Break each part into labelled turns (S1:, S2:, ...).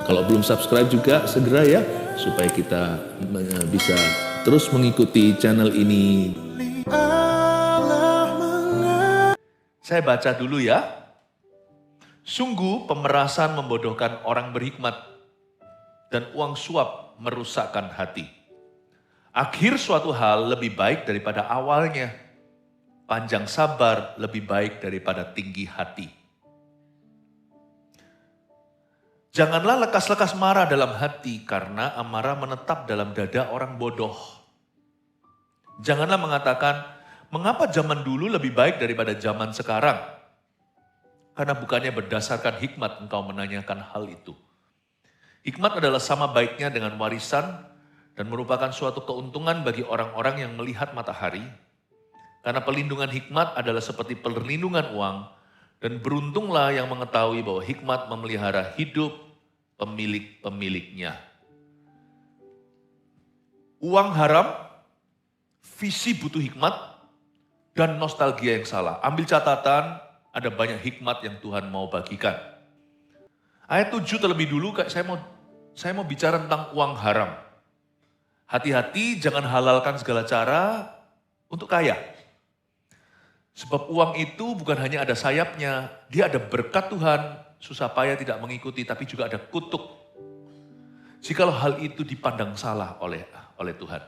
S1: Kalau belum subscribe juga segera ya, supaya kita bisa terus mengikuti channel ini.
S2: Saya baca dulu ya. Sungguh pemerasan membodohkan orang berhikmat dan uang suap merusakkan hati. Akhir suatu hal lebih baik daripada awalnya. Panjang sabar lebih baik daripada tinggi hati. Janganlah lekas-lekas marah dalam hati karena amarah menetap dalam dada orang bodoh. Janganlah mengatakan, mengapa zaman dulu lebih baik daripada zaman sekarang? Karena bukannya berdasarkan hikmat engkau menanyakan hal itu. Hikmat adalah sama baiknya dengan warisan dan merupakan suatu keuntungan bagi orang-orang yang melihat matahari. Karena pelindungan hikmat adalah seperti perlindungan uang dan beruntunglah yang mengetahui bahwa hikmat memelihara hidup pemilik-pemiliknya. Uang haram, visi butuh hikmat, dan nostalgia yang salah. Ambil catatan, ada banyak hikmat yang Tuhan mau bagikan. Ayat 7 terlebih dulu, saya mau bicara tentang uang haram. Hati-hati jangan halalkan segala cara untuk kaya. Sebab uang itu bukan hanya ada sayapnya, dia ada berkat Tuhan, susah payah tidak mengikuti, tapi juga ada kutuk. Jikalau hal itu dipandang salah oleh Tuhan.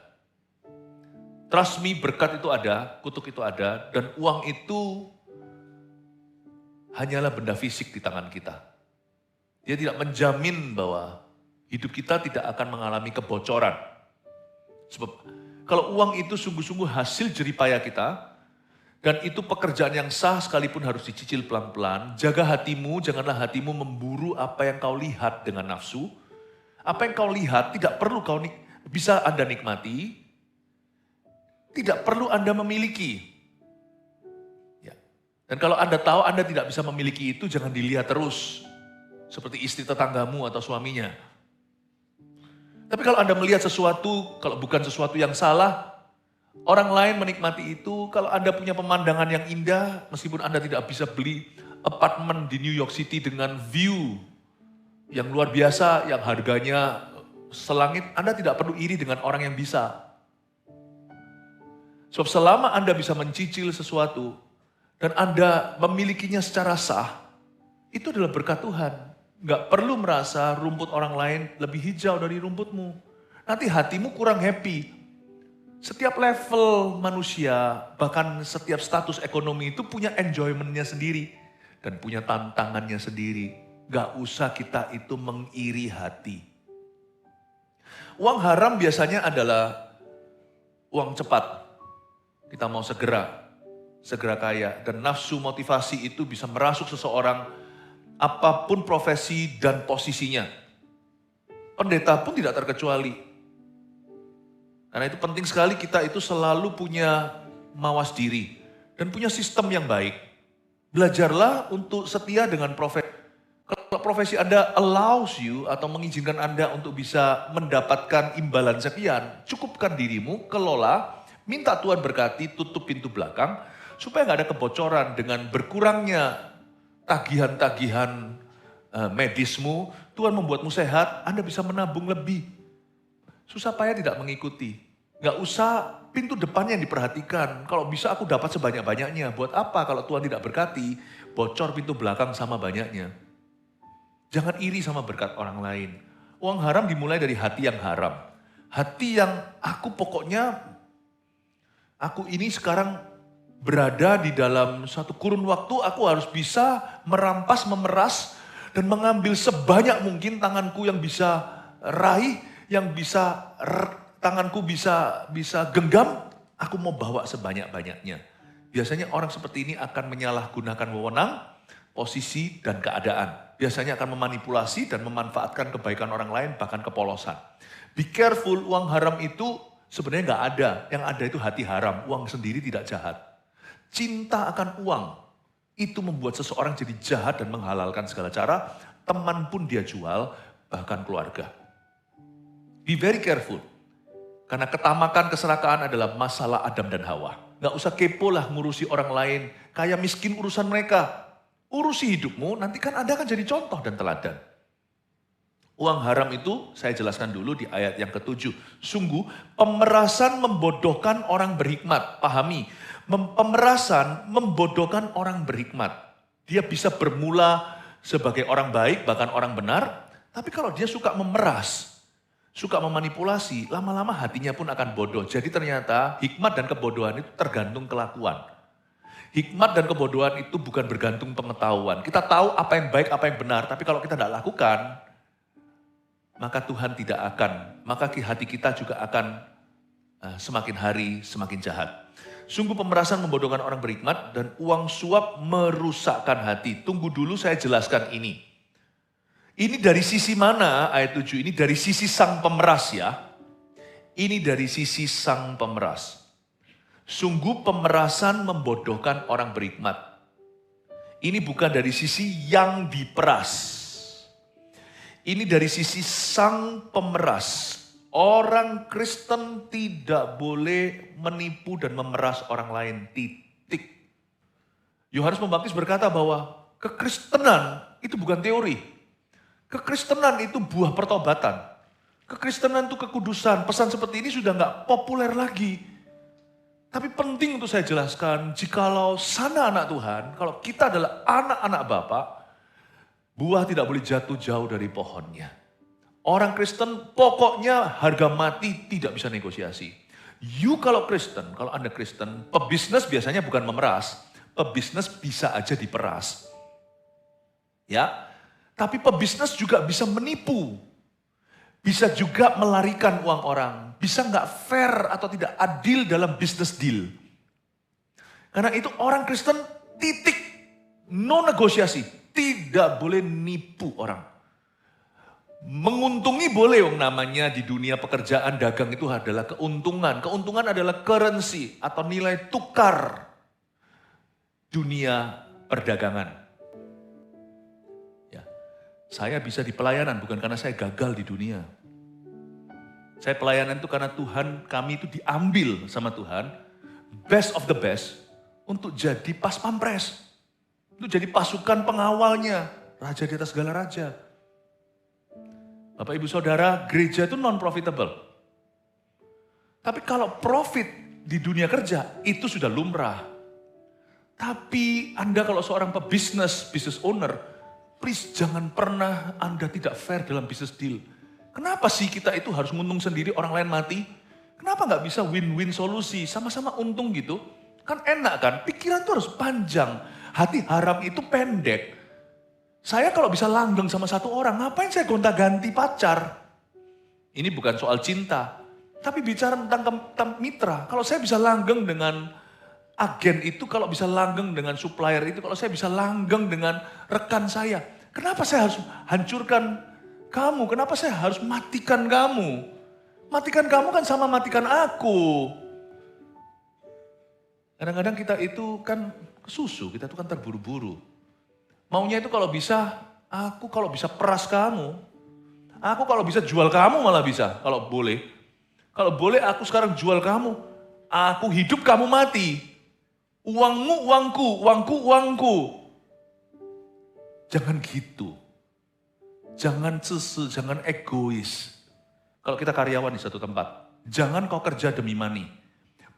S2: Trust me, berkat itu ada, kutuk itu ada, dan uang itu hanyalah benda fisik di tangan kita. Dia tidak menjamin bahwa hidup kita tidak akan mengalami kebocoran. Sebab kalau uang itu sungguh-sungguh hasil jeripaya kita, dan itu pekerjaan yang sah sekalipun harus dicicil pelan-pelan, jaga hatimu, janganlah hatimu memburu apa yang kau lihat dengan nafsu. Apa yang kau lihat tidak perlu bisa Anda nikmati, tidak perlu Anda memiliki. Dan kalau Anda tahu Anda tidak bisa memiliki itu, jangan dilihat terus. Seperti istri tetanggamu atau suaminya. Tapi kalau Anda melihat sesuatu, kalau bukan sesuatu yang salah, orang lain menikmati itu. Kalau Anda punya pemandangan yang indah, meskipun Anda tidak bisa beli apartemen di New York City dengan view yang luar biasa, yang harganya selangit, Anda tidak perlu iri dengan orang yang bisa. Sebab selama Anda bisa mencicil sesuatu, dan Anda memilikinya secara sah, itu adalah berkat Tuhan. Nggak perlu merasa rumput orang lain lebih hijau dari rumputmu. Nanti hatimu kurang happy. Setiap level manusia, bahkan setiap status ekonomi itu punya enjoyment-nya sendiri. Dan punya tantangannya sendiri. Nggak usah kita itu mengiri hati. Uang haram biasanya adalah uang cepat. Kita mau segera kaya, dan nafsu motivasi itu bisa merasuk seseorang apapun profesi dan posisinya. Pendeta pun tidak terkecuali. Karena itu penting sekali kita itu selalu punya mawas diri dan punya sistem yang baik. Belajarlah untuk setia dengan profesi. Kalau profesi Anda allows you atau mengizinkan Anda untuk bisa mendapatkan imbalan sekian, cukupkan dirimu, kelola, minta Tuhan berkati, tutup pintu belakang, supaya nggak ada kebocoran. Dengan berkurangnya tagihan-tagihan medismu, Tuhan membuatmu sehat, Anda bisa menabung lebih. Susah payah tidak mengikuti. Nggak usah pintu depannya yang diperhatikan. Kalau bisa aku dapat sebanyak-banyaknya. Buat apa kalau Tuhan tidak berkati, bocor pintu belakang sama banyaknya. Jangan iri sama berkat orang lain. Uang haram dimulai dari hati yang haram. Hati yang aku ini sekarang berada di dalam satu kurun waktu, aku harus bisa merampas, memeras, dan mengambil sebanyak mungkin tanganku yang bisa raih, yang bisa tanganku bisa genggam, aku mau bawa sebanyak-banyaknya. Biasanya orang seperti ini akan menyalahgunakan wewenang, posisi, dan keadaan. Biasanya akan memanipulasi dan memanfaatkan kebaikan orang lain, bahkan kepolosan. Be careful, uang haram itu sebenarnya nggak ada. Yang ada itu hati haram, uang sendiri tidak jahat. Cinta akan uang, itu membuat seseorang jadi jahat dan menghalalkan segala cara. Teman pun dia jual, bahkan keluarga. Be very careful. Karena ketamakan, keserakaan adalah masalah Adam dan Hawa. Gak usah kepo lah ngurusi orang lain. Kaya miskin urusan mereka. Urusi hidupmu, nanti kan Anda akan jadi contoh dan teladan. Uang haram itu saya jelaskan dulu di ayat yang ke-7. Sungguh pemerasan membodohkan orang berhikmat. Pahami, pemerasan membodohkan orang berhikmat. Dia bisa bermula sebagai orang baik, bahkan orang benar. Tapi kalau dia suka memeras, suka memanipulasi, lama-lama hatinya pun akan bodoh. Jadi ternyata hikmat dan kebodohan itu tergantung kelakuan. Hikmat dan kebodohan itu bukan bergantung pengetahuan. Kita tahu apa yang baik, apa yang benar. Tapi kalau kita tidak lakukan, maka Tuhan tidak akan, maka hati kita juga akan semakin hari semakin jahat. Sungguh pemerasan membodohkan orang berhikmat dan uang suap merusakkan hati. Tunggu dulu saya jelaskan ini. Ini dari sisi mana ayat 7 ini? Dari sisi sang pemeras ya. Ini dari sisi sang pemeras. Sungguh pemerasan membodohkan orang berhikmat. Ini bukan dari sisi yang diperas. Ini dari sisi sang pemeras. Orang Kristen tidak boleh menipu dan memeras orang lain. Titik. Yohanes Pembaptis berkata bahwa kekristenan itu bukan teori. Kekristenan itu buah pertobatan. Kekristenan itu kekudusan. Pesan seperti ini sudah nggak populer lagi. Tapi penting untuk saya jelaskan, jikalau sana anak Tuhan, kalau kita adalah anak-anak Bapa, buah tidak boleh jatuh jauh dari pohonnya. Orang Kristen pokoknya harga mati tidak bisa negosiasi. You kalau Kristen, kalau Anda Kristen, pebisnis biasanya bukan memeras. Pebisnis bisa aja diperas. Ya, tapi pebisnis juga bisa menipu. Bisa juga melarikan uang orang. Bisa nggak fair atau tidak adil dalam bisnis deal. Karena itu orang Kristen titik, no negosiasi. Tidak boleh nipu orang. Menguntungi boleh yang namanya di dunia pekerjaan dagang itu adalah keuntungan. Keuntungan adalah currency atau nilai tukar dunia perdagangan. Ya, saya bisa di pelayanan bukan karena saya gagal di dunia. Saya pelayanan itu karena Tuhan, kami itu diambil sama Tuhan, best of the best, untuk jadi pas pampres. Itu jadi pasukan pengawalnya, raja di atas segala raja. Bapak ibu saudara, gereja itu non-profitable. Tapi kalau profit di dunia kerja, itu sudah lumrah. Tapi Anda kalau seorang pebisnis, business owner, please jangan pernah Anda tidak fair dalam business deal. Kenapa sih kita itu harus nguntung sendiri, orang lain mati? Kenapa nggak bisa win-win solusi, sama-sama untung gitu? Kan enak kan, pikiran tuh harus panjang. Hati haram itu pendek. Saya kalau bisa langgeng sama satu orang, ngapain saya gonta-ganti pacar? Ini bukan soal cinta, tapi bicara tentang mitra. Kalau saya bisa langgeng dengan agen itu, kalau bisa langgeng dengan supplier itu, kalau saya bisa langgeng dengan rekan saya, kenapa saya harus hancurkan kamu? Kenapa saya harus matikan kamu? Matikan kamu kan sama matikan aku. Kadang-kadang kita itu kan kesusu, kita itu kan terburu-buru. Maunya itu kalau bisa, aku kalau bisa peras kamu. Aku kalau bisa jual kamu malah bisa, kalau boleh. Kalau boleh aku sekarang jual kamu. Aku hidup, kamu mati. Uangmu, uangku, uangku, uangku. Jangan gitu. Jangan jangan egois. Kalau kita karyawan di satu tempat, jangan kau kerja demi money.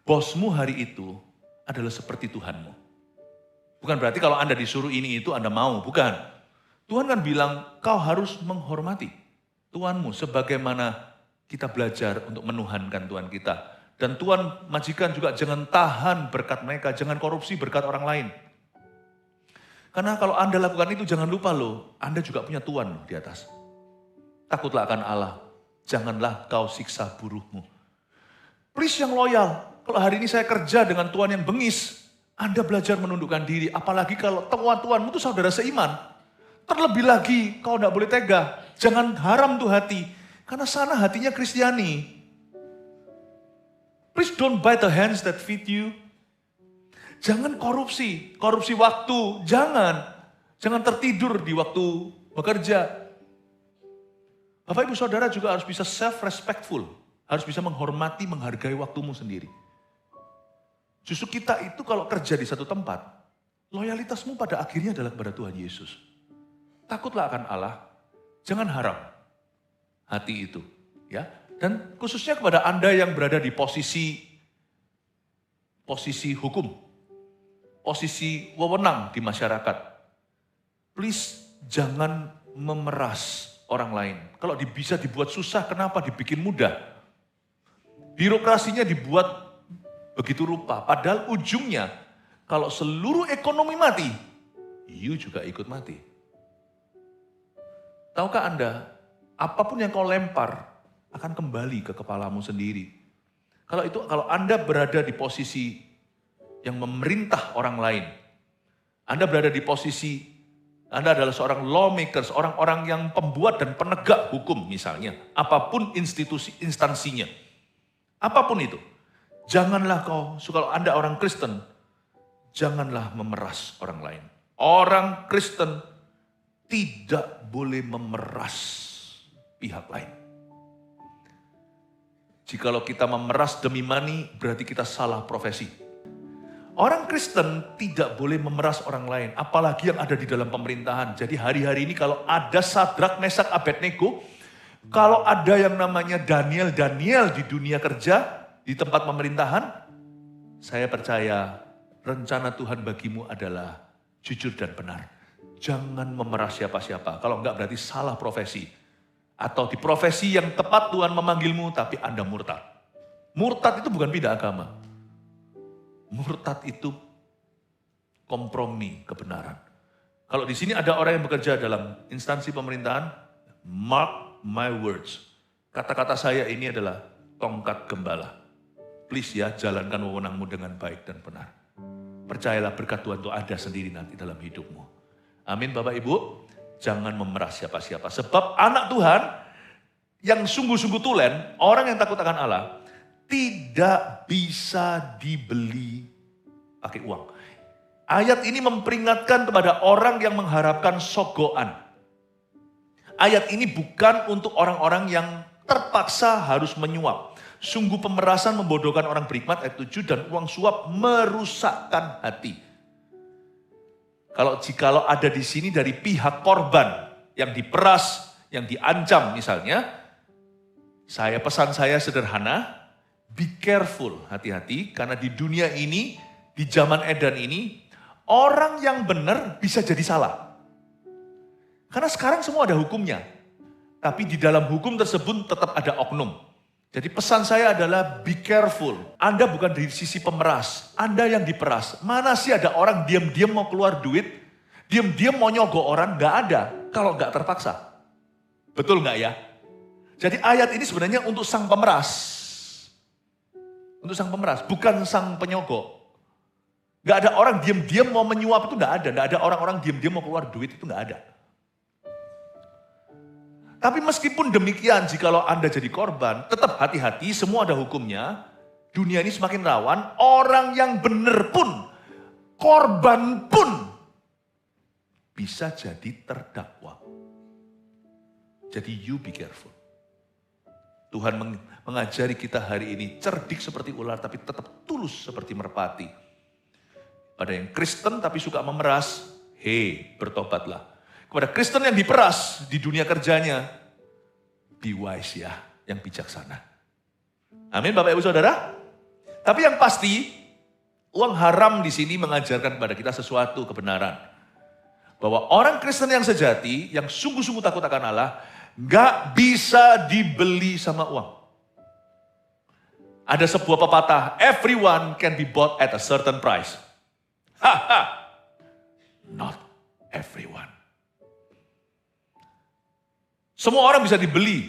S2: Bosmu hari itu adalah seperti Tuhanmu. Bukan berarti kalau Anda disuruh ini itu Anda mau, bukan. Tuhan kan bilang kau harus menghormati Tuhanmu sebagaimana kita belajar untuk menuhankan Tuhan kita. Dan Tuhan majikan juga jangan tahan berkat mereka, jangan korupsi berkat orang lain. Karena kalau Anda lakukan itu jangan lupa loh, Anda juga punya Tuhan loh di atas. Takutlah akan Allah, janganlah kau siksa buruhmu. Please yang loyal, kalau hari ini saya kerja dengan Tuhan yang bengis, Anda belajar menundukkan diri, apalagi kalau Tuhanmu itu saudara seiman. Terlebih lagi, kau tidak boleh tega. Jangan haram tuh hati. Karena sana hatinya Kristiani. Please don't bite the hands that feed you. Jangan korupsi waktu, jangan. Jangan tertidur di waktu bekerja. Bapak ibu saudara juga harus bisa self-respectful. Harus bisa menghormati, menghargai waktumu sendiri. Justru kita itu kalau kerja di satu tempat, loyalitasmu pada akhirnya adalah kepada Tuhan Yesus. Takutlah akan Allah, jangan haram. hati itu, ya. Dan khususnya kepada Anda yang berada di posisi hukum, posisi wewenang di masyarakat. Please jangan memeras orang lain. Kalau bisa dibuat susah, kenapa dibikin mudah? Birokrasinya dibuat begitu rupa, padahal ujungnya kalau seluruh ekonomi mati, you juga ikut mati. Tahukah Anda, apapun yang kau lempar akan kembali ke kepalamu sendiri. Kalau Anda berada di posisi yang memerintah orang lain, Anda berada di posisi, Anda adalah seorang lawmaker, orang-orang yang pembuat dan penegak hukum misalnya, apapun instansinya, apapun itu. Janganlah kalau Anda orang Kristen, janganlah memeras orang lain. Orang Kristen tidak boleh memeras pihak lain. Jikalau kita memeras demi money, berarti kita salah profesi. Orang Kristen tidak boleh memeras orang lain, apalagi yang ada di dalam pemerintahan. Jadi hari-hari ini kalau ada Sadrak, Mesak, Abednego, kalau ada yang namanya Daniel di dunia kerja, di tempat pemerintahan, saya percaya rencana Tuhan bagimu adalah jujur dan benar. Jangan memeras siapa-siapa. Kalau enggak berarti salah profesi. Atau di profesi yang tepat Tuhan memanggilmu tapi Anda murtad. Murtad itu bukan pindah agama. Murtad itu kompromi kebenaran. Kalau di sini ada orang yang bekerja dalam instansi pemerintahan, mark my words. Kata-kata saya ini adalah tongkat gembala. Please ya, jalankan wewenangmu dengan baik dan benar. Percayalah berkat Tuhan itu ada sendiri nanti dalam hidupmu. Amin Bapak Ibu. Jangan memeras siapa-siapa. Sebab anak Tuhan yang sungguh-sungguh tulen, orang yang takut akan Allah, tidak bisa dibeli pakai uang. Ayat ini memperingatkan kepada orang yang mengharapkan sogoan. Ayat ini bukan untuk orang-orang yang terpaksa harus menyuap. Sungguh pemerasan membodohkan orang berhikmat, ayat 7, dan uang suap merusakkan hati. Jikalau ada di sini dari pihak korban yang diperas, yang diancam misalnya, pesan saya sederhana, be careful, hati-hati, karena di dunia ini, di zaman edan ini, orang yang benar bisa jadi salah. Karena sekarang semua ada hukumnya, tapi di dalam hukum tersebut tetap ada oknum. Jadi pesan saya adalah be careful. Anda bukan dari sisi pemeras, Anda yang diperas. Mana sih ada orang diam-diam mau keluar duit, diam-diam mau nyogok orang, nggak ada kalau nggak terpaksa. Betul nggak ya? Jadi ayat ini sebenarnya untuk sang pemeras. Untuk sang pemeras, bukan sang penyogok. Nggak ada orang diam-diam mau menyuap itu nggak ada. Nggak ada orang-orang diam-diam mau keluar duit itu nggak ada. Tapi meskipun demikian, jikalau Anda jadi korban, tetap hati-hati, semua ada hukumnya. Dunia ini semakin rawan, orang yang benar pun, korban pun, bisa jadi terdakwa. Jadi you be careful. Tuhan mengajari kita hari ini, cerdik seperti ular tapi tetap tulus seperti merpati. Pada yang Kristen tapi suka memeras, bertobatlah. Kepada Kristen yang diperas di dunia kerjanya, be wise ya, yang bijaksana. Amin Bapak Ibu Saudara. Tapi yang pasti, uang haram di sini mengajarkan kepada kita sesuatu kebenaran. Bahwa orang Kristen yang sejati, yang sungguh-sungguh takut akan Allah, gak bisa dibeli sama uang. Ada sebuah pepatah, everyone can be bought at a certain price. Not everyone. Semua orang bisa dibeli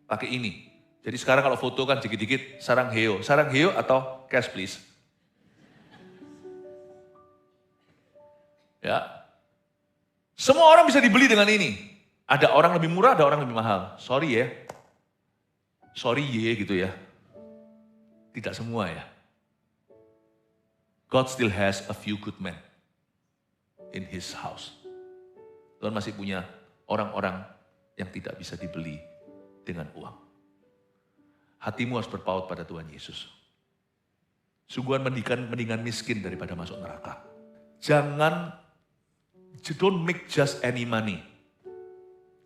S2: pakai ini. Jadi sekarang kalau foto kan dikit-dikit sarang heo. Sarang heo atau cash please. Ya. Semua orang bisa dibeli dengan ini. Ada orang lebih murah, ada orang lebih mahal. Sorry ya. Sorry ye gitu ya. Tidak semua ya. God still has a few good men in his house. Tuhan masih punya orang-orang yang tidak bisa dibeli dengan uang. Hatimu harus berpaut pada Tuhan Yesus. Sungguhan mendingan miskin daripada masuk neraka. Don't make just any money.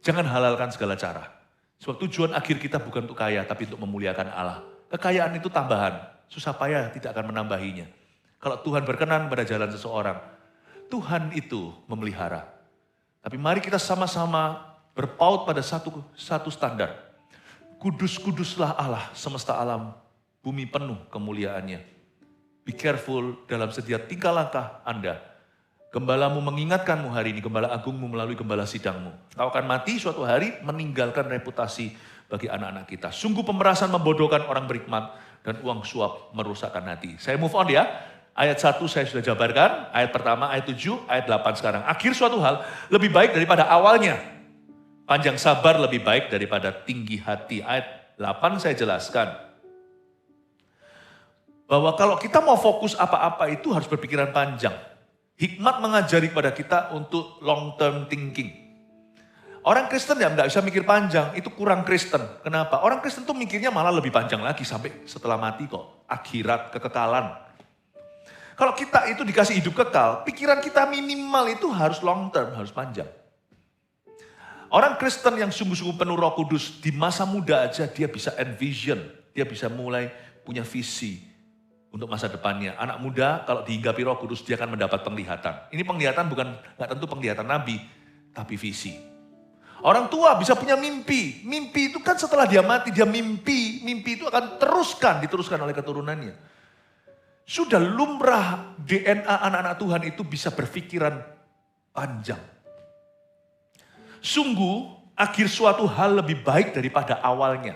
S2: Jangan halalkan segala cara. Sebab tujuan akhir kita bukan untuk kaya, tapi untuk memuliakan Allah. Kekayaan itu tambahan, susah payah tidak akan menambahinya. Kalau Tuhan berkenan pada jalan seseorang, Tuhan itu memelihara. Tapi mari kita sama-sama berpaut pada satu standar. Kudus-kuduslah Allah semesta alam, bumi penuh kemuliaannya. Be careful dalam setiap tingkah langkah Anda. Gembalamu mengingatkanmu hari ini, gembala agungmu melalui gembala sidangmu. Kau akan mati suatu hari meninggalkan reputasi bagi anak-anak kita. Sungguh pemerasan membodohkan orang berhikmat dan uang suap merusakkan hati. Saya move on ya. Ayat 1 saya sudah jabarkan, ayat pertama, ayat 7, ayat 8 sekarang. Akhir suatu hal lebih baik daripada awalnya. Panjang sabar lebih baik daripada tinggi hati. Ayat 8 saya jelaskan. Bahwa kalau kita mau fokus apa-apa itu harus berpikiran panjang. Hikmat mengajari kepada kita untuk long term thinking. Orang Kristen yang nggak bisa mikir panjang, itu kurang Kristen. Kenapa? Orang Kristen tuh mikirnya malah lebih panjang lagi sampai setelah mati kok. Akhirat, kekekalan. Kalau kita itu dikasih hidup kekal, pikiran kita minimal itu harus long term, harus panjang. Orang Kristen yang sungguh-sungguh penuh Roh Kudus, di masa muda aja dia bisa envision, dia bisa mulai punya visi untuk masa depannya. Anak muda kalau dihinggapi Roh Kudus dia akan mendapat penglihatan. Ini penglihatan bukan nggak tentu penglihatan nabi, tapi visi. Orang tua bisa punya mimpi. Mimpi itu kan setelah dia mati dia mimpi. Mimpi itu akan diteruskan oleh keturunannya. Sudah lumrah DNA anak-anak Tuhan itu bisa berpikiran panjang. Sungguh akhir suatu hal lebih baik daripada awalnya.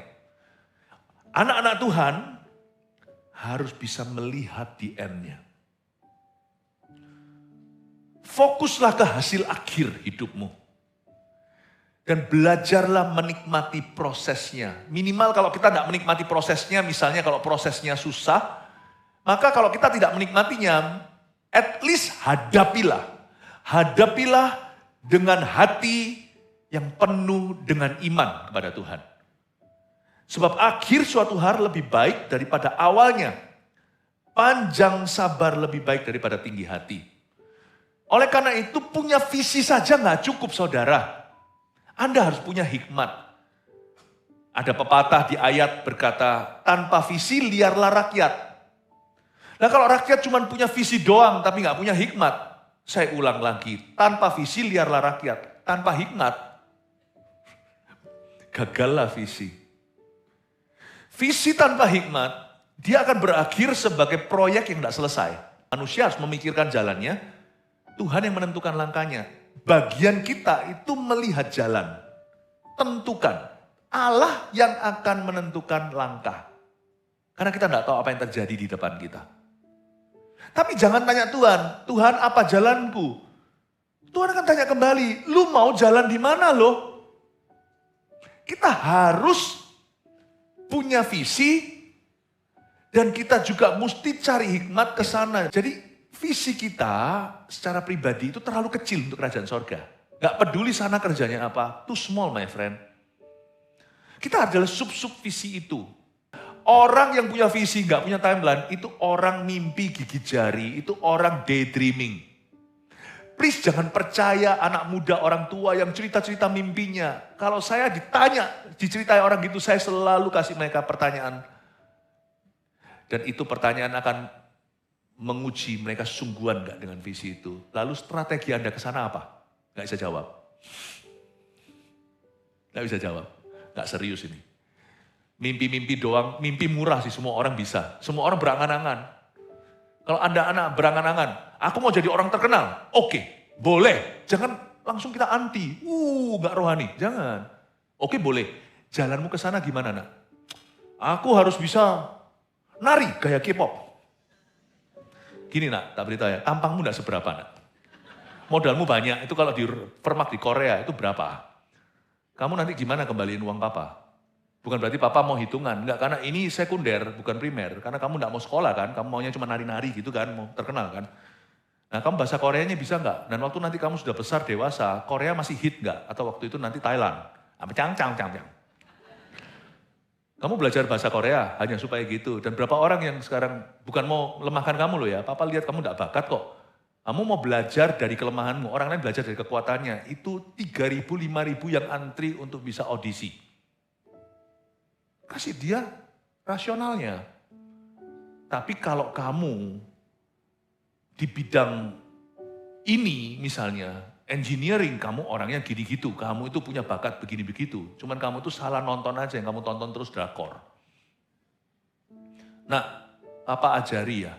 S2: Anak-anak Tuhan harus bisa melihat di end-nya. Fokuslah ke hasil akhir hidupmu. Dan belajarlah menikmati prosesnya. Minimal kalau kita tidak menikmati prosesnya, misalnya kalau prosesnya susah, maka kalau kita tidak menikmatinya, at least hadapilah. Hadapilah dengan hati yang penuh dengan iman kepada Tuhan. Sebab akhir suatu hari lebih baik daripada awalnya. Panjang sabar lebih baik daripada tinggi hati. Oleh karena itu punya visi saja nggak cukup saudara. Anda harus punya hikmat. Ada pepatah di ayat berkata, tanpa visi liarlah rakyat. Nah kalau rakyat cuma punya visi doang tapi nggak punya hikmat. Saya ulang lagi, tanpa visi liarlah rakyat. Tanpa hikmat, gagallah visi. Visi tanpa hikmat, dia akan berakhir sebagai proyek yang tidak selesai. Manusia harus memikirkan jalannya, Tuhan yang menentukan langkahnya. Bagian kita itu melihat jalan, tentukan. Allah yang akan menentukan langkah. Karena kita tidak tahu apa yang terjadi di depan kita. Tapi jangan tanya Tuhan, Tuhan apa jalanku? Tuhan akan tanya kembali, lu mau jalan di mana loh? Kita harus punya visi dan kita juga mesti cari hikmat ke sana. Jadi visi kita secara pribadi itu terlalu kecil untuk kerajaan sorga. Gak peduli sana kerjanya apa, too small my friend. Kita adalah sub-sub visi itu. Orang yang punya visi gak punya timeline itu orang mimpi gigi jari, itu orang daydreaming. Please jangan percaya anak muda orang tua yang cerita-cerita mimpinya. Kalau saya diceritai orang gitu, saya selalu kasih mereka pertanyaan. Dan itu pertanyaan akan menguji mereka sungguhan gak dengan visi itu. Lalu strategi Anda ke sana apa? Gak bisa jawab. Gak bisa jawab. Gak serius ini. Mimpi-mimpi doang, mimpi murah sih semua orang bisa. Semua orang berangan-angan. Kalau Anda anak berangan-angan, aku mau jadi orang terkenal. Oke, boleh. Jangan langsung kita anti. Gak rohani. Jangan. Oke, boleh. Jalanmu ke sana gimana, nak? Aku harus bisa nari gaya K-pop. Gini, nak, tak beritahu ya. Tampangmu gak seberapa, nak. Modalmu banyak. Itu kalau di permak di Korea itu berapa? Kamu nanti gimana kembaliin uang papa? Bukan berarti papa mau hitungan. Enggak, karena ini sekunder, bukan primer. Karena kamu enggak mau sekolah kan, kamu maunya cuma nari-nari gitu kan, mau terkenal kan. Nah kamu bahasa Koreanya bisa enggak? Dan waktu nanti kamu sudah besar, dewasa, Korea masih hit enggak? Atau waktu itu nanti Thailand. Cang. Kamu belajar bahasa Korea hanya supaya gitu. Dan berapa orang yang sekarang bukan mau lemahkan kamu loh ya. Papa lihat kamu enggak bakat kok. Kamu mau belajar dari kelemahanmu, orang lain belajar dari kekuatannya. Itu 3.000, 5.000 yang antri untuk bisa audisi. kasih dia rasionalnya. Tapi kalau kamu di bidang ini misalnya, engineering, kamu orangnya gini gitu, kamu itu punya bakat begini begitu. Cuman kamu tuh salah nonton aja, yang kamu tonton terus drakor. Nah, Papa ajari ya.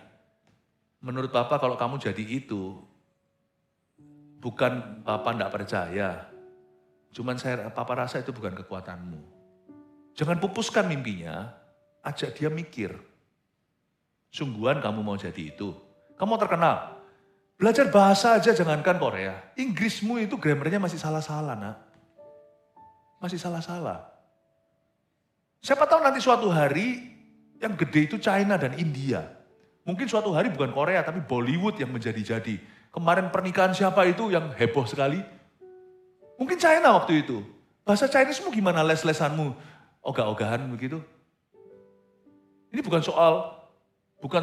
S2: Menurut Papa kalau kamu jadi itu, bukan Papa enggak percaya. Cuman Papa rasa itu bukan kekuatanmu. Jangan pupuskan mimpinya, ajak dia mikir. Sungguhan kamu mau jadi itu. Kamu mau terkenal. Belajar bahasa aja jangankan Korea. Inggrismu itu grammarnya masih salah-salah, nak. Masih salah-salah. Siapa tahu nanti suatu hari yang gede itu China dan India. Mungkin suatu hari bukan Korea tapi Bollywood yang menjadi-jadi. Kemarin pernikahan siapa itu yang heboh sekali? Mungkin China waktu itu. Bahasa Chinese-mu gimana les-lesanmu? Ogah-ogahan begitu. Ini bukan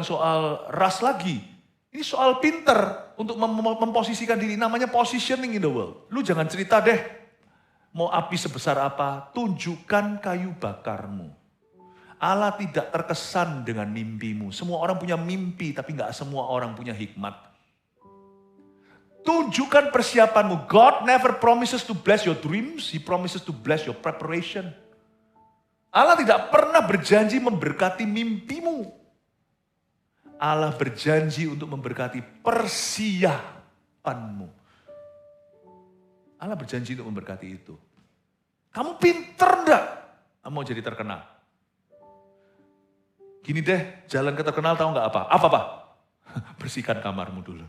S2: soal ras lagi. Ini soal pinter untuk memposisikan diri. Namanya positioning in the world. Lu jangan cerita deh. Mau api sebesar apa, tunjukkan kayu bakarmu. Allah tidak terkesan dengan mimpimu. Semua orang punya mimpi, tapi gak semua orang punya hikmat. Tunjukkan persiapanmu. God never promises to bless your dreams. He promises to bless your preparation. Allah tidak pernah berjanji memberkati mimpimu. Allah berjanji untuk memberkati persiapanmu. Allah berjanji untuk memberkati itu. Kamu pinter enggak? Kamu mau jadi terkenal. Gini deh, jalan ke terkenal tahu enggak apa? Apa Pak? Bersihkan kamarmu dulu.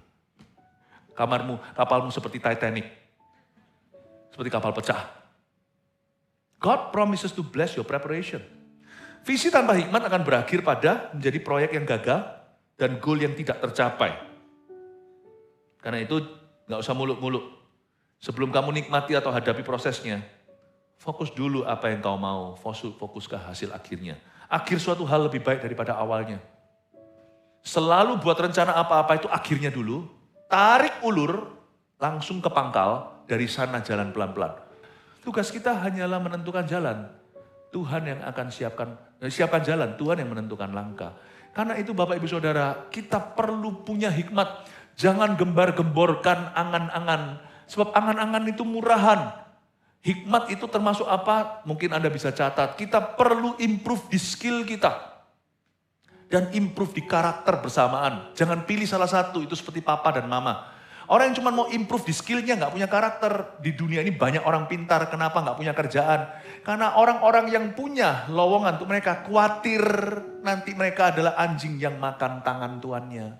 S2: Kapalmu seperti Titanic. Seperti kapal pecah. God promises to bless your preparation. Visi tanpa hikmat akan berakhir pada menjadi proyek yang gagal dan goal yang tidak tercapai. Karena itu gak usah muluk-muluk. Sebelum kamu nikmati atau hadapi prosesnya, fokus dulu apa yang kau mau, fokus ke hasil akhirnya. Akhir suatu hal lebih baik daripada awalnya. Selalu buat rencana apa-apa itu akhirnya dulu, tarik ulur, langsung ke pangkal, dari sana jalan pelan-pelan. Tugas kita hanyalah menentukan jalan. Tuhan yang akan siapkan jalan, Tuhan yang menentukan langkah. Karena itu Bapak Ibu Saudara, kita perlu punya hikmat. Jangan gembar-gemborkan angan-angan. Sebab angan-angan itu murahan. Hikmat itu termasuk apa? Mungkin Anda bisa catat. Kita perlu improve di skill kita. Dan improve di karakter bersamaan. Jangan pilih salah satu, itu seperti papa dan mama. Orang yang cuma mau improve di skillnya, gak punya karakter. Di dunia ini banyak orang pintar, kenapa gak punya kerjaan? Karena orang-orang yang punya lowongan untuk mereka khawatir nanti mereka adalah anjing yang makan tangan tuannya.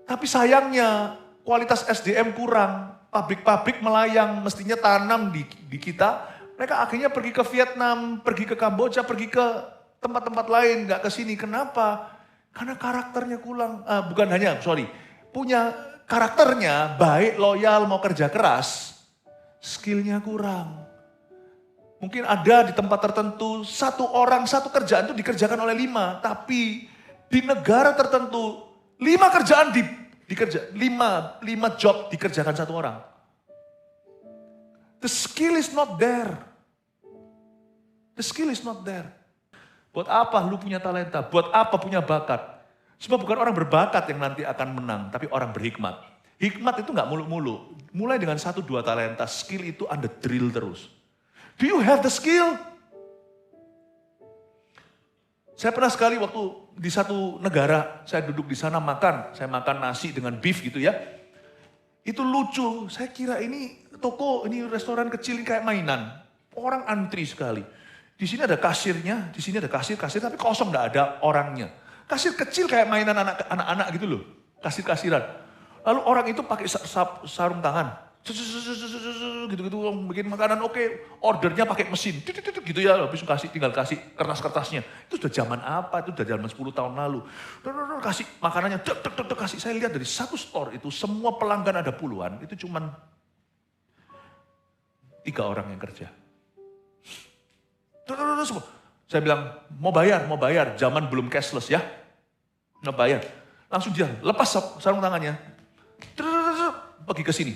S2: Tapi sayangnya kualitas SDM kurang. Pabrik-pabrik melayang mestinya tanam di kita. Mereka akhirnya pergi ke Vietnam, pergi ke Kamboja, pergi ke tempat-tempat lain. Gak ke sini. Kenapa? Karena karakternya kurang. Punya karakternya baik, loyal, mau kerja keras. Skillnya kurang. Mungkin ada di tempat tertentu, satu orang, satu kerjaan itu dikerjakan oleh 5. Tapi di negara tertentu, 5 kerjaan lima job dikerjakan satu orang. The skill is not there. The skill is not there. Buat apa lu punya talenta? Buat apa punya bakat? Sebab bukan orang berbakat yang nanti akan menang, tapi orang berhikmat. Hikmat itu gak muluk-muluk. Mulai dengan 1-2 talenta, skill itu Anda drill terus. Do you have the skill? Saya pernah sekali waktu di satu negara, saya duduk di sana makan. Saya makan nasi dengan beef gitu ya. Itu lucu, saya kira ini toko, ini restoran kecil kayak mainan. Orang antri sekali. Di sini ada kasirnya, di sini ada kasir tapi kosong, gak ada orangnya. Kasir kecil kayak mainan anak-anak gitu loh. Kasir-kasiran. Lalu orang itu pakai sarung tangan. Gitu-gitu bikin makanan oke. Ordernya pakai mesin. Gitu ya. Habis tinggal kasih kertas-kertasnya. Itu sudah zaman apa? Itu sudah zaman 10 tahun lalu. Kasih makanannya. Kasih. Saya lihat dari satu store itu semua pelanggan ada puluhan. Itu cuman 3 orang yang kerja. Semua. Saya bilang, mau bayar. Zaman belum cashless ya. Mau bayar. Langsung dia lepas sarung tangannya. Pergi ke sini.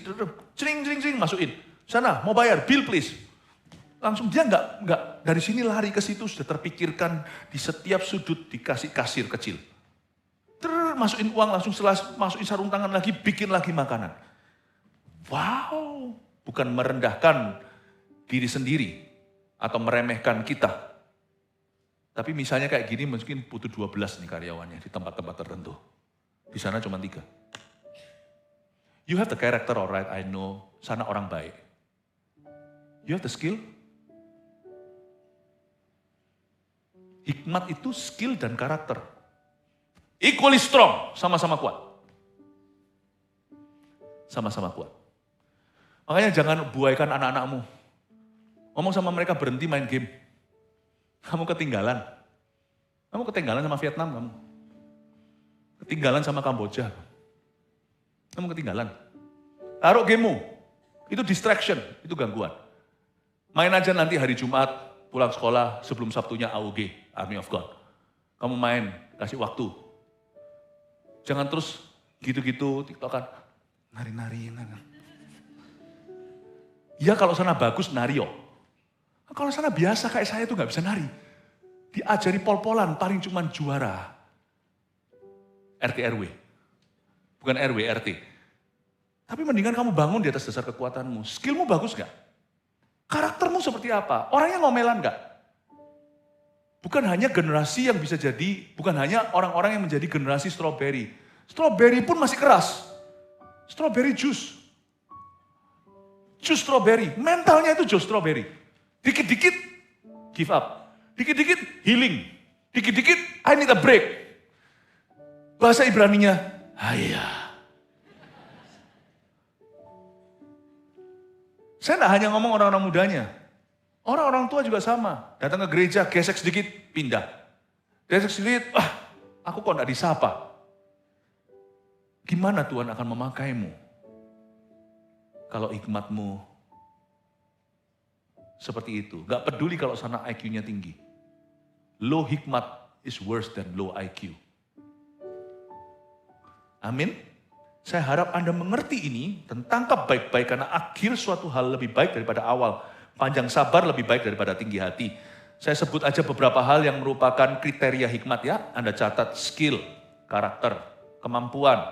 S2: Cering, masukin. Sana, mau bayar, bill please. Langsung dia nggak dari sini lari ke situ, sudah terpikirkan di setiap sudut dikasih kasir kecil. Masukin uang langsung masukin sarung tangan lagi, bikin lagi makanan. Wow, bukan merendahkan diri sendiri atau meremehkan kita. Tapi misalnya kayak gini mungkin butuh 12 nih karyawannya di tempat-tempat tertentu. Di sana cuma 3. You have the character, alright, I know. Sana orang baik. You have the skill. Hikmat itu skill dan karakter. Equally strong, sama-sama kuat. Sama-sama kuat. Makanya jangan buaikan anak-anakmu. Ngomong sama mereka berhenti main game. Kamu ketinggalan. Kamu ketinggalan sama Vietnam kamu. Ketinggalan sama Kamboja. Kamu ketinggalan. Taruh gamemu. Itu distraction, itu gangguan. Main aja nanti hari Jumat, pulang sekolah sebelum Sabtunya AOG, Army of God. Kamu main, kasih waktu. Jangan terus gitu-gitu, tiktokan. Nari-nari. Ya kalau sana bagus, nari yo. Kalau sana biasa kayak saya tuh gak bisa nari. Diajari pol-polan, paling cuman juara. RT RW. Bukan RW, RT. Tapi mendingan kamu bangun di atas dasar kekuatanmu. Skillmu bagus gak? Karaktermu seperti apa? Orangnya ngomelan gak? Bukan hanya generasi yang bisa jadi, bukan hanya orang-orang yang menjadi generasi strawberry. Strawberry pun masih keras. Strawberry juice. Jus strawberry. Mentalnya itu jus strawberry. Dikit-dikit give up. Dikit-dikit healing. Dikit-dikit I need a break. Bahasa Ibraninya, hayah. Saya tidak hanya ngomong orang-orang mudanya. Orang-orang tua juga sama. Datang ke gereja, gesek sedikit, pindah. Gesek sedikit, aku kok tidak disapa. Gimana Tuhan akan memakaimu? Kalau hikmatmu seperti itu. Gak peduli kalau sana IQ-nya tinggi. Low hikmat is worse than low IQ. Amin. Saya harap Anda mengerti ini, tangkap baik-baik karena akhir suatu hal lebih baik daripada awal. Panjang sabar lebih baik daripada tinggi hati. Saya sebut aja beberapa hal yang merupakan kriteria hikmat ya. Anda catat skill, karakter, kemampuan,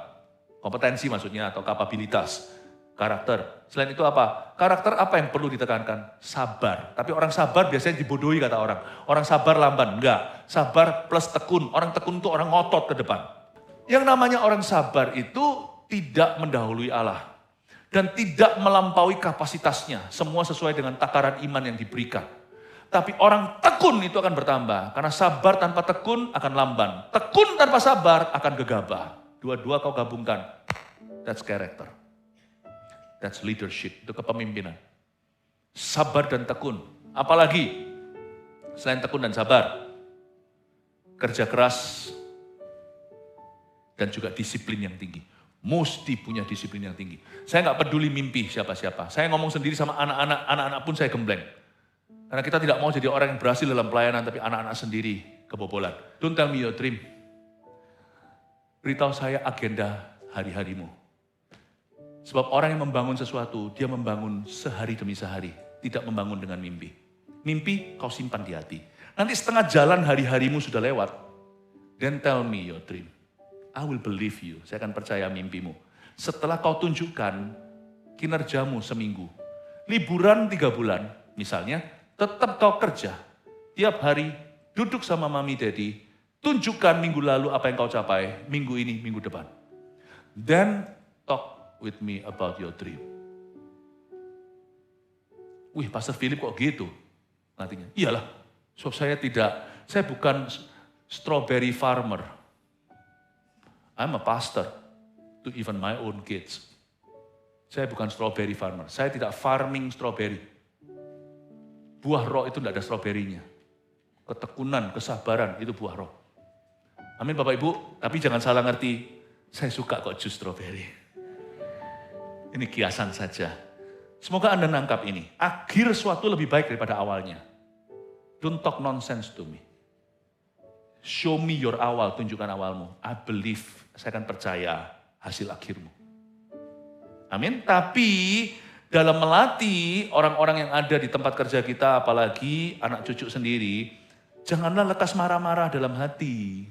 S2: kompetensi maksudnya atau kapabilitas, karakter. Selain itu apa? Karakter apa yang perlu ditekankan? Sabar. Tapi orang sabar biasanya dibodohi kata orang. Orang sabar lamban. Enggak. Sabar plus tekun. Orang tekun itu orang ngotot ke depan. Yang namanya orang sabar itu tidak mendahului Allah. Dan tidak melampaui kapasitasnya. Semua sesuai dengan takaran iman yang diberikan. Tapi orang tekun itu akan bertambah. Karena sabar tanpa tekun akan lamban. Tekun tanpa sabar akan gegabah. Dua-dua kau gabungkan. That's character. That's leadership. Itu kepemimpinan. Sabar dan tekun. Apalagi selain tekun dan sabar. Kerja keras. Dan juga disiplin yang tinggi. Mesti punya disiplin yang tinggi. Saya nggak peduli mimpi siapa-siapa. Saya ngomong sendiri sama anak-anak pun saya gembleng. Karena kita tidak mau jadi orang yang berhasil dalam pelayanan, tapi anak-anak sendiri kebobolan. Don't tell me your dream. Beritahu saya agenda hari-harimu. Sebab orang yang membangun sesuatu, dia membangun sehari demi sehari. Tidak membangun dengan mimpi. Mimpi kau simpan di hati. Nanti setengah jalan hari-harimu sudah lewat. Then tell me your dream. I will believe you. Saya akan percaya mimpimu. Setelah kau tunjukkan kinerjamu seminggu. Liburan 3 bulan misalnya. Tetap kau kerja. Tiap hari duduk sama mami daddy. Tunjukkan minggu lalu apa yang kau capai. Minggu ini, minggu depan. Then talk with me about your dream. Wih, Pastor Philip kok gitu? Nantinya. Iyalah. So saya bukan strawberry farmer. I'm a pastor to even my own kids. Saya bukan strawberry farmer. Saya tidak farming strawberry. Buah roh itu tidak ada stroberinya. Ketekunan, kesabaran itu buah roh. Amin Bapak Ibu. Tapi jangan salah ngerti. Saya suka kok jus strawberry. Ini kiasan saja. Semoga Anda nangkap ini. Akhir suatu lebih baik daripada awalnya. Don't talk nonsense to me. Show me your awal, tunjukkan awalmu. I believe, saya akan percaya hasil akhirmu. Amin. Tapi Dalam melatih orang-orang yang ada di tempat kerja kita, apalagi anak cucu sendiri, janganlah lekas marah-marah dalam hati.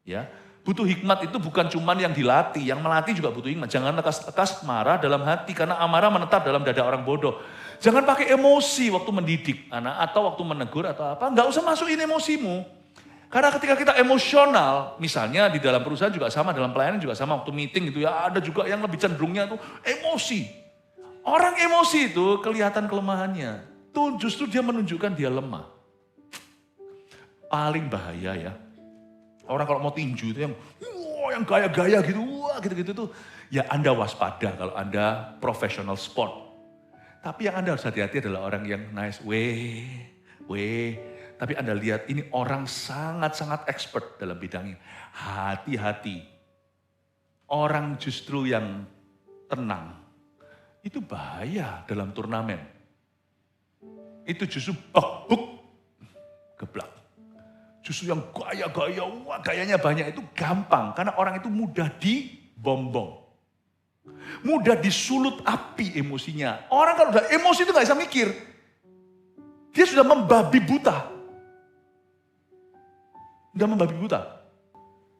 S2: Ya, butuh hikmat itu bukan cuman yang dilatih, yang melatih juga butuh hikmat. Jangan lekas-lekas marah dalam hati, karena amarah menetap dalam dada orang bodoh. Jangan pakai emosi waktu mendidik anak, atau waktu menegur atau apa, nggak usah masukin emosimu. Karena ketika kita emosional, misalnya di dalam perusahaan juga sama, dalam pelayanan juga sama, waktu meeting itu ya ada juga yang lebih cenderungnya tuh emosi. Orang emosi itu kelihatan kelemahannya. Tuh justru dia menunjukkan dia lemah. Paling bahaya ya. Orang kalau mau tinju itu yang gaya-gaya gitu, gitu-gitu tuh. Ya Anda waspada kalau Anda profesional sport. Tapi yang Anda harus hati-hati adalah orang yang nice, tapi Anda lihat ini orang sangat-sangat expert dalam bidangnya. Hati-hati. Orang justru yang tenang. Itu bahaya dalam turnamen. Itu justru buk geblak. Justru yang gaya-gaya, gayanya banyak itu gampang. Karena orang itu mudah dibombong. Mudah disulut api emosinya. Orang kalau udah emosi itu gak bisa mikir. Dia sudah membabi buta. Udah membabi buta.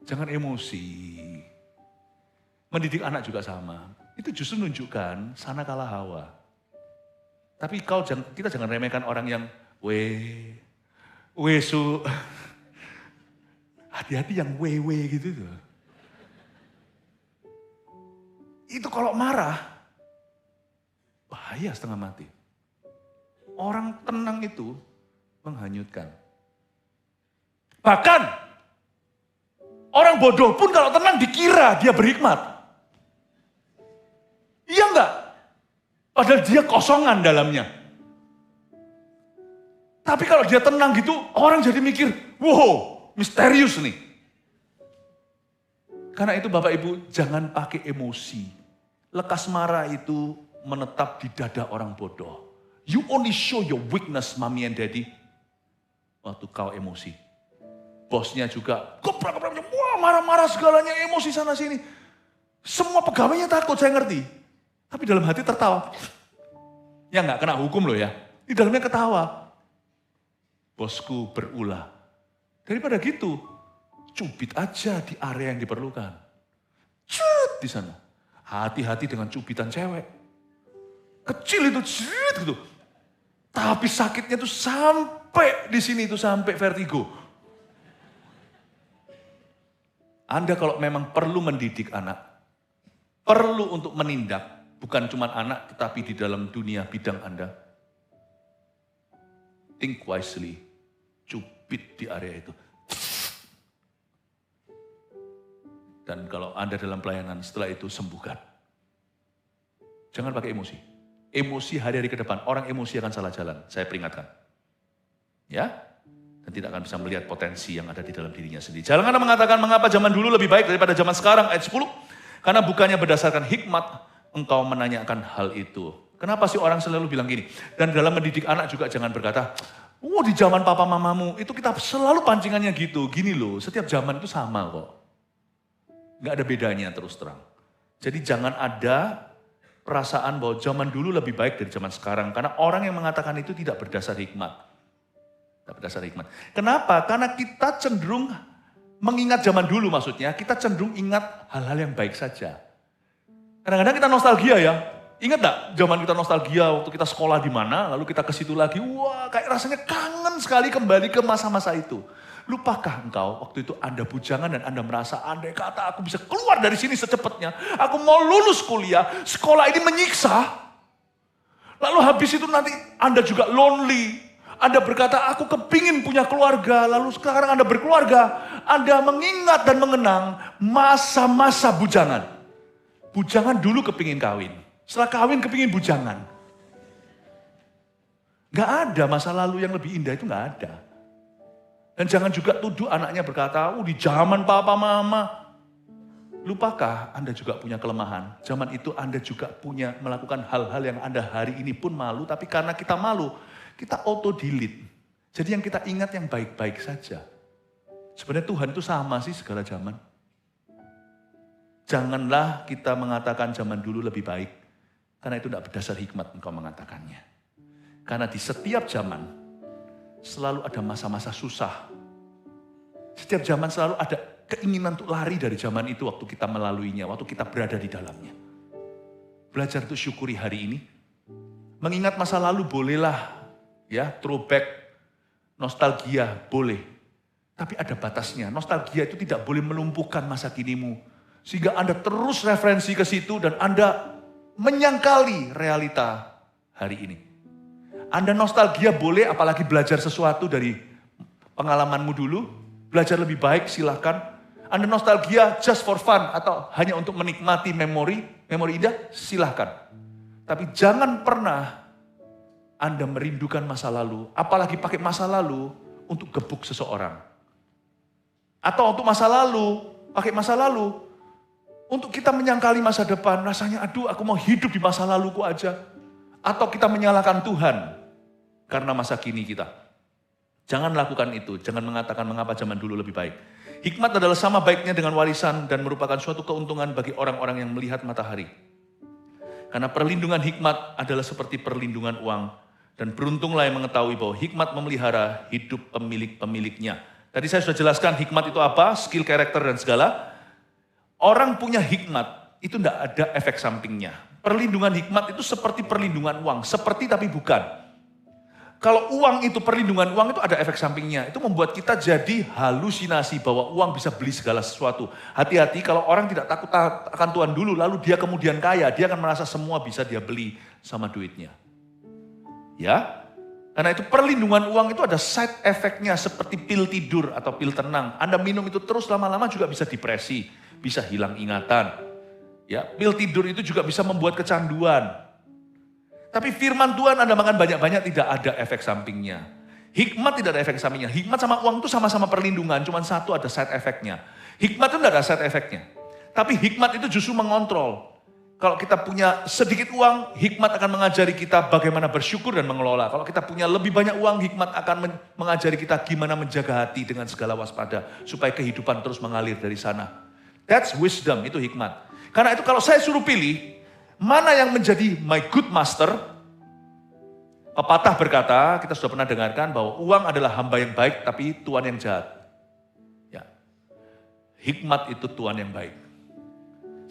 S2: Jangan emosi. Mendidik anak juga sama. Itu justru menunjukkan sana kalah hawa. Tapi kita jangan remehkan orang yang su. Hati-hati yang gitu tuh. Itu kalau marah, bahaya setengah mati. Orang tenang itu menghanyutkan. Bahkan, orang bodoh pun kalau tenang dikira dia berhikmat. Iya enggak? Padahal dia kosongan dalamnya. Tapi kalau dia tenang gitu, orang jadi mikir, wow, misterius nih. Karena itu Bapak Ibu, jangan pakai emosi. Lekas marah itu menetap di dada orang bodoh. You only show your weakness, Mami and Daddy, waktu kau emosi. Bosnya juga, wah marah-marah segalanya, emosi sana sini. Semua pegawainya takut, saya ngerti. Tapi dalam hati tertawa. Ya enggak kena hukum loh ya. Di dalamnya ketawa. Bosku berulah. Daripada gitu, cubit aja di area yang diperlukan. Cut di sana. Hati-hati dengan cubitan cewek. Kecil itu, cut gitu. Tapi sakitnya tuh sampai di sini, itu sampai vertigo. Anda kalau memang perlu mendidik anak, perlu untuk menindak, bukan cuma anak, tetapi di dalam dunia bidang Anda. Think wisely. Cubit di area itu. Dan kalau Anda dalam pelayanan, setelah itu sembuhkan. Jangan pakai emosi. Emosi hari-hari ke depan, orang emosi akan salah jalan. Saya peringatkan. Ya? Dan tidak akan bisa melihat potensi yang ada di dalam dirinya sendiri. Jangan Anda mengatakan, mengapa zaman dulu lebih baik daripada zaman sekarang, ayat 10. Karena bukannya berdasarkan hikmat, engkau menanyakan hal itu. Kenapa sih orang selalu bilang gini? Dan dalam mendidik anak juga jangan berkata, di zaman papa mamamu, itu kita selalu pancingannya gitu. Gini loh, setiap zaman itu sama kok. Gak ada bedanya terus terang. Jadi jangan ada perasaan bahwa zaman dulu lebih baik dari zaman sekarang. Karena orang yang mengatakan itu tidak berdasar hikmat. Tidak berdasar hikmat. Kenapa? Karena kita cenderung mengingat zaman dulu maksudnya, kita cenderung ingat hal-hal yang baik saja. Kadang-kadang kita nostalgia ya. Ingat gak zaman kita nostalgia waktu kita sekolah di mana, lalu kita ke situ lagi, wah kayak rasanya kangen sekali kembali ke masa-masa itu. Lupakah engkau waktu itu Anda bujangan dan Anda merasa, andai kata aku bisa keluar dari sini secepatnya, aku mau lulus kuliah, sekolah ini menyiksa. Lalu habis itu nanti Anda juga lonely. Anda berkata, aku kepingin punya keluarga, lalu sekarang Anda berkeluarga. Anda mengingat dan mengenang masa-masa bujangan. Bujangan dulu kepingin kawin. Setelah kawin kepingin bujangan. Gak ada masa lalu yang lebih indah, itu gak ada. Dan jangan juga tuduh anaknya berkata, di zaman papa mama. Lupakah Anda juga punya kelemahan? Zaman itu Anda juga punya melakukan hal-hal yang Anda hari ini pun malu. Tapi karena kita malu, kita auto delete. Jadi yang kita ingat yang baik-baik saja. Sebenarnya Tuhan itu sama sih segala zaman. Janganlah kita mengatakan zaman dulu lebih baik. Karena itu tidak berdasar hikmat engkau mengatakannya. Karena di setiap zaman selalu ada masa-masa susah. Setiap zaman selalu ada keinginan untuk lari dari zaman itu waktu kita melaluinya, waktu kita berada di dalamnya. Belajar untuk syukuri hari ini. Mengingat masa lalu bolehlah, ya, throwback, nostalgia boleh. Tapi ada batasnya. Nostalgia itu tidak boleh melumpuhkan masa kinimu. Sehingga Anda terus referensi ke situ dan Anda menyangkali realita hari ini. Anda nostalgia boleh, apalagi belajar sesuatu dari pengalamanmu dulu. Belajar lebih baik, silahkan. Anda nostalgia just for fun atau hanya untuk menikmati memori indah, silahkan. Tapi jangan pernah Anda merindukan masa lalu, apalagi pakai masa lalu untuk gebuk seseorang. Atau untuk masa lalu, pakai masa lalu, untuk kita menyangkali masa depan, rasanya aduh aku mau hidup di masa laluku aja. Atau kita menyalahkan Tuhan karena masa kini kita. Jangan lakukan itu, jangan mengatakan mengapa zaman dulu lebih baik. Hikmat adalah sama baiknya dengan warisan dan merupakan suatu keuntungan bagi orang-orang yang melihat matahari. Karena perlindungan hikmat adalah seperti perlindungan uang. Dan beruntunglah yang mengetahui bahwa hikmat memelihara hidup pemilik-pemiliknya. Tadi saya sudah jelaskan hikmat itu apa, skill, karakter, dan segala. Orang punya hikmat, itu tidak ada efek sampingnya. Perlindungan hikmat itu seperti perlindungan uang. Seperti tapi bukan. Kalau uang itu perlindungan uang itu ada efek sampingnya. Itu membuat kita jadi halusinasi bahwa uang bisa beli segala sesuatu. Hati-hati kalau orang tidak takut akan Tuhan dulu, lalu dia kemudian kaya. Dia akan merasa semua bisa dia beli sama duitnya. Ya, karena itu perlindungan uang itu ada side effect-nya seperti pil tidur atau pil tenang. Anda minum itu terus lama-lama juga bisa depresi, bisa hilang ingatan. Ya, pil tidur itu juga bisa membuat kecanduan. Tapi firman Tuhan Anda makan banyak-banyak tidak ada efek sampingnya. Hikmat tidak ada efek sampingnya. Hikmat sama uang itu sama-sama perlindungan, cuma satu ada side effect-nya. Hikmat itu tidak ada side effect-nya. Tapi hikmat itu justru mengontrol. Kalau kita punya sedikit uang, hikmat akan mengajari kita bagaimana bersyukur dan mengelola. Kalau kita punya lebih banyak uang, hikmat akan mengajari kita gimana menjaga hati dengan segala waspada. Supaya kehidupan terus mengalir dari sana. That's wisdom, itu hikmat. Karena itu kalau saya suruh pilih, mana yang menjadi my good master? Pepatah berkata, kita sudah pernah dengarkan bahwa uang adalah hamba yang baik tapi tuan yang jahat. Ya. Hikmat itu tuan yang baik.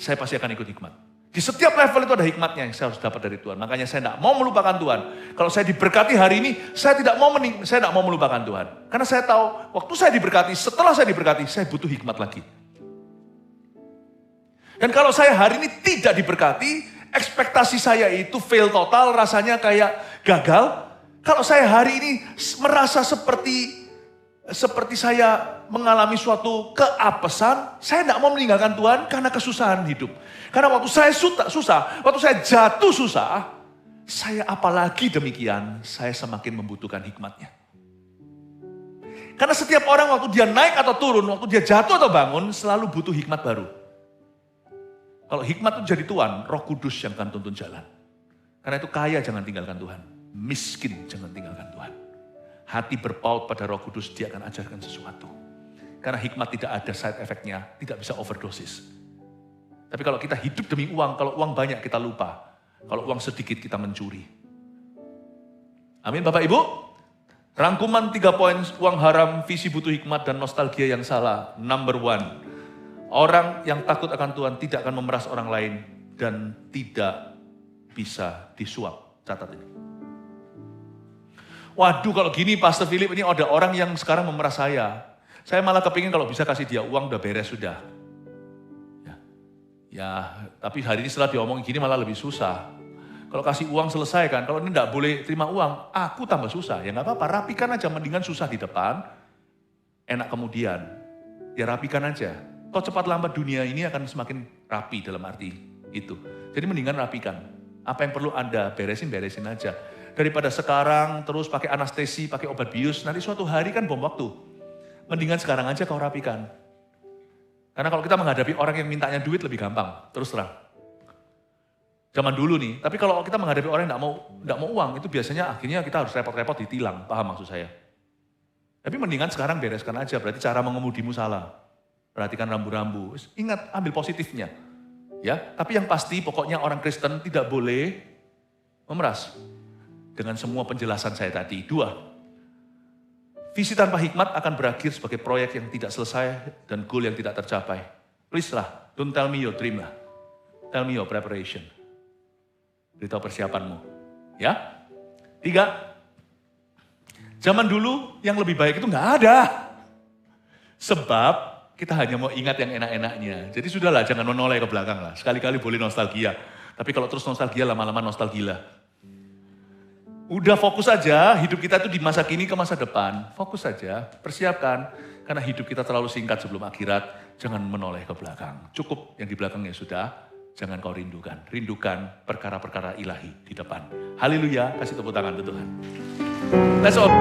S2: Saya pasti akan ikut hikmat. Di setiap level itu ada hikmatnya yang saya harus dapat dari Tuhan. Makanya saya tidak mau melupakan Tuhan. Kalau saya diberkati hari ini, saya tidak mau melupakan Tuhan. Karena saya tahu, waktu saya diberkati, setelah saya diberkati, saya butuh hikmat lagi. Dan kalau saya hari ini tidak diberkati, ekspektasi saya itu fail total, rasanya kayak gagal. Kalau saya hari ini merasa seperti saya mengalami suatu keapesan, saya tidak mau meninggalkan Tuhan karena kesusahan hidup. Karena waktu saya susah, waktu saya jatuh susah, saya apalagi demikian, saya semakin membutuhkan hikmatnya. Karena setiap orang waktu dia naik atau turun, waktu dia jatuh atau bangun, selalu butuh hikmat baru. Kalau hikmat itu jadi Tuhan, Roh Kudus yang akan tuntun jalan. Karena itu kaya jangan tinggalkan Tuhan, miskin jangan tinggalkan Tuhan. Hati berpaut pada Roh Kudus, dia akan ajarkan sesuatu. Karena hikmat tidak ada side effect-nya, tidak bisa overdosis. Tapi kalau kita hidup demi uang, kalau uang banyak kita lupa. Kalau uang sedikit kita mencuri. Amin Bapak Ibu. Rangkuman 3 poin uang haram, visi butuh hikmat, dan nostalgia yang salah. Number 1. Orang yang takut akan Tuhan tidak akan memeras orang lain dan tidak bisa disuap. Catat ini. Waduh kalau gini Pastor Philip, ini ada orang yang sekarang memeras saya. Saya malah kepingin kalau bisa kasih dia uang udah beres sudah. Ya, tapi hari ini setelah diomongin gini malah lebih susah. Kalau kasih uang selesai kan, kalau ini enggak boleh terima uang, aku tambah susah. Ya enggak apa-apa, rapikan aja, mendingan susah di depan, enak kemudian. Ya rapikan aja. Toh cepat lambat dunia ini akan semakin rapi dalam arti itu. Jadi mendingan rapikan. Apa yang perlu Anda beresin aja. Daripada sekarang terus pakai anestesi, pakai obat bius, nanti suatu hari kan bom waktu. Mendingan sekarang aja kau rapikan. Karena kalau kita menghadapi orang yang mintanya duit lebih gampang, terus terang. Zaman dulu nih, tapi kalau kita menghadapi orang yang enggak mau uang, itu biasanya akhirnya kita harus repot-repot ditilang, paham maksud saya. Tapi mendingan sekarang bereskan aja, berarti cara mengemudimu salah. Perhatikan rambu-rambu, ingat ambil positifnya. Ya, tapi yang pasti pokoknya orang Kristen tidak boleh memeras. Dengan semua penjelasan saya tadi. 2, visi tanpa hikmat akan berakhir sebagai proyek yang tidak selesai dan goal yang tidak tercapai. Please lah, don't tell me your dream lah. Tell me your preparation. Beritahu persiapanmu. Ya. 3, zaman dulu yang lebih baik itu nggak ada. Sebab kita hanya mau ingat yang enak-enaknya. Jadi sudahlah, jangan menoleh ke belakang lah. Sekali-kali boleh nostalgia. Tapi kalau terus nostalgia, lama-lama nostalgia. Udah fokus aja, hidup kita itu di masa kini ke masa depan. Fokus saja, persiapkan. Karena hidup kita terlalu singkat sebelum akhirat. Jangan menoleh ke belakang. Cukup yang di belakangnya sudah. Jangan kau rindukan. Rindukan perkara-perkara ilahi di depan. Haleluya, kasih tepuk tangan untuk Tuhan. Let's all.